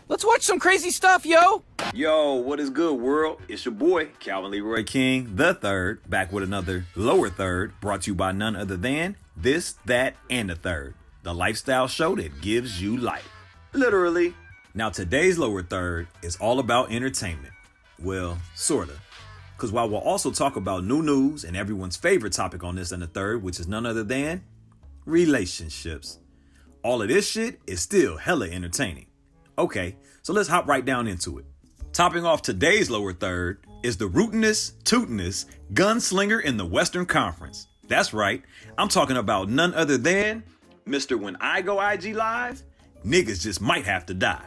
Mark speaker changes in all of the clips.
Speaker 1: Let's watch some crazy stuff, yo!
Speaker 2: Yo, what is good, world? It's your boy, Calvin Leroy King, the third, back with another lower third, brought to you by none other than This, That, and the Third, the lifestyle show that gives you life. Literally. Now, today's lower third is all about entertainment. Well, sorta. Because while we'll also talk about new news and everyone's favorite topic on This and the Third, which is none other than relationships, all of this shit is still hella entertaining. Okay, so let's hop right down into it. Topping off today's lower third is the rootinest, tootinest gunslinger in the Western Conference. That's right, I'm talking about none other than Mr. When I Go IG Live, niggas just might have to die.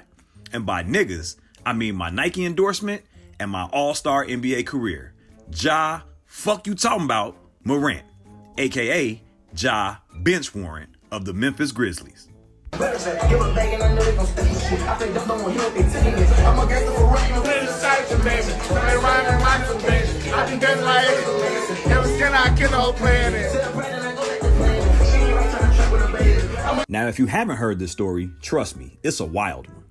Speaker 2: And by niggas, I mean my Nike endorsement and my all-star NBA career. Ja, fuck you talking about, Morant, aka Ja Bench Warrant of the Memphis Grizzlies. Now, if you haven't heard this story, trust me, it's a wild one.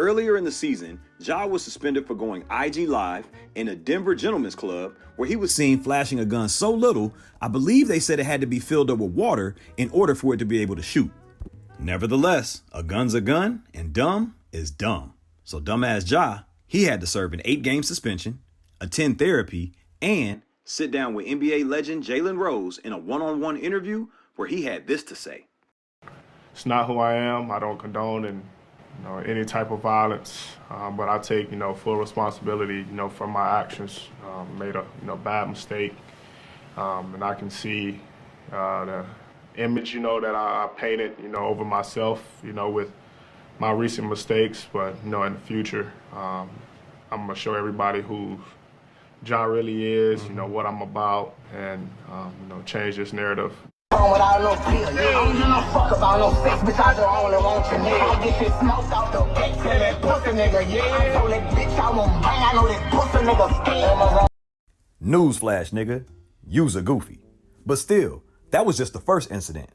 Speaker 2: Earlier in the season, Ja was suspended for going IG Live in a Denver gentleman's club where he was seen flashing a gun so little, I believe they said it had to be filled up with water in order for it to be able to shoot. Nevertheless, a gun's a gun and dumb is dumb. So dumbass Ja, he had to serve an 8-game suspension, attend therapy, and sit down with NBA legend Jalen Rose in a one-on-one interview where he had this to say.
Speaker 3: It's not who I am. I don't condone any type of violence, but I take full responsibility for my actions. Made a bad mistake, and I can see the image that I painted over myself with my recent mistakes. But in the future, I'm gonna show everybody who Ja really is, what I'm about, and change this narrative.
Speaker 4: Without no fear, I don't give no fuck about no sex, bitch. I don't only want your nigga. Get this smoked out the back to that pussy nigga. Yeah, I told that bitch I won't bang. I know that pussy nigga scared.
Speaker 2: Newsflash, nigga, you's a goofy. But still, that was just the first incident.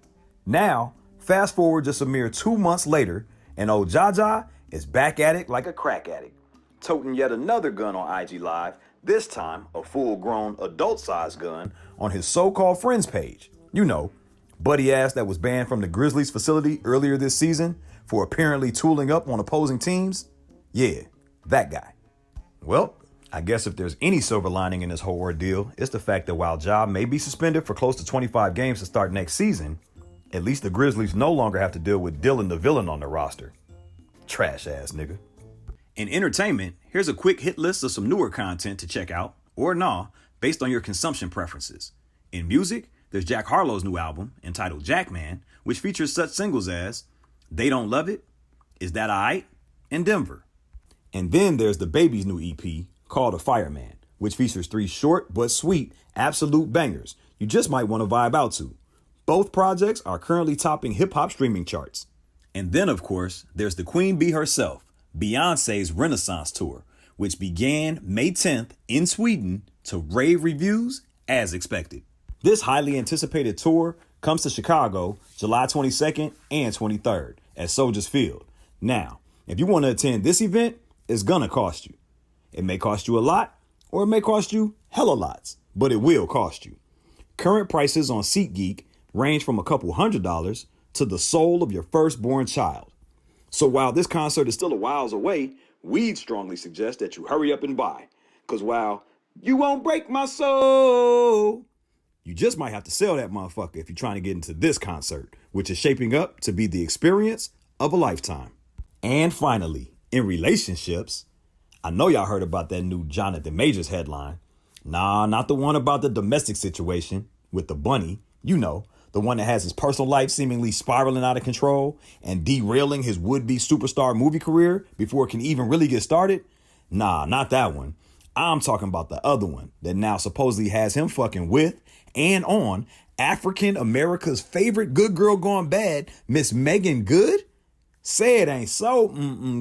Speaker 2: Now, fast forward just a mere 2 months later, and old Jaja is back at it like a crack addict, toting yet another gun on IG Live, this time a full-grown adult-sized gun on his so-called friends page. You know, buddy ass that was banned from the Grizzlies facility earlier this season for apparently tooling up on opposing teams. Yeah, that guy. Well, I guess if there's any silver lining in this whole ordeal, it's the fact that while Ja may be suspended for close to 25 games to start next season, at least the Grizzlies no longer have to deal with Dylan the villain on the roster. Trash ass nigga. In entertainment, here's a quick hit list of some newer content to check out, or nah, based on your consumption preferences. In music, there's Jack Harlow's new album, entitled Jackman, which features such singles as They Don't Love It, Is That Aight, and Denver. And then there's the Baby's new EP, called A Fireman, which features 3 short but sweet absolute bangers you just might want to vibe out to. Both projects are currently topping hip-hop streaming charts. And then, of course, there's the Queen Bee herself, Beyonce's Renaissance Tour, which began May 10th in Sweden to rave reviews as expected. This highly anticipated tour comes to Chicago July 22nd and 23rd at Soldiers Field. Now, if you want to attend this event, it's gonna cost you. It may cost you a lot, or it may cost you hella lots, but it will cost you. Current prices on SeatGeek range from a couple $100s to the soul of your firstborn child. So while this concert is still a whiles away, we'd strongly suggest that you hurry up and buy. Cause while you won't break my soul, you just might have to sell that motherfucker if you're trying to get into this concert, which is shaping up to be the experience of a lifetime. And finally, in relationships, I know y'all heard about that new Jonathan Majors headline. Nah, not the one about the domestic situation with the bunny. You know, the one that has his personal life seemingly spiraling out of control and derailing his would-be superstar movie career before it can even really get started. Nah, not that one. I'm talking about the other one that now supposedly has him fucking with and on African America's favorite good girl gone bad, Miss Megan Good. Say it ain't so,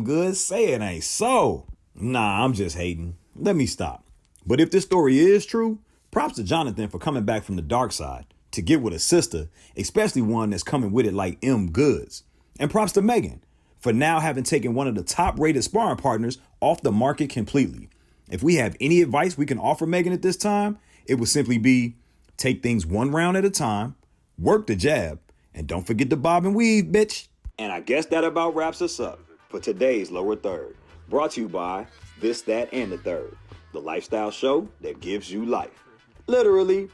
Speaker 2: good. Say it ain't so. Nah, I'm just hating. Let me stop. But if this story is true, props to Jonathan for coming back from the dark side to get with a sister, especially one that's coming with it like M. Goods. And props to Megan for now having taken one of the top rated sparring partners off the market completely. If we have any advice we can offer Megan at this time, it would simply be take things one round at a time, work the jab, and don't forget to bob and weave, bitch. And I guess that about wraps us up for today's Lower Third, brought to you by This, That, and the Third, the lifestyle show that gives you life. Literally.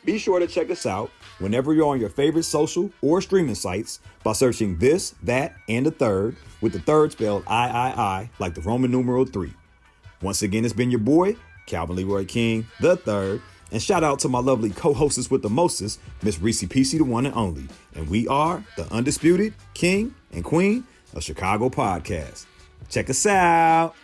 Speaker 2: Be sure to check us out whenever you're on your favorite social or streaming sites by searching This, That, and the Third, with the third spelled I, like the Roman numeral 3. Once again, it's been your boy, Calvin Leroy King the Third, and shout out to my lovely co-hostess with the mostest, Miss Rici PC, the one and only. And we are the Undisputed King and Queen of Chicago Podcast. Check us out.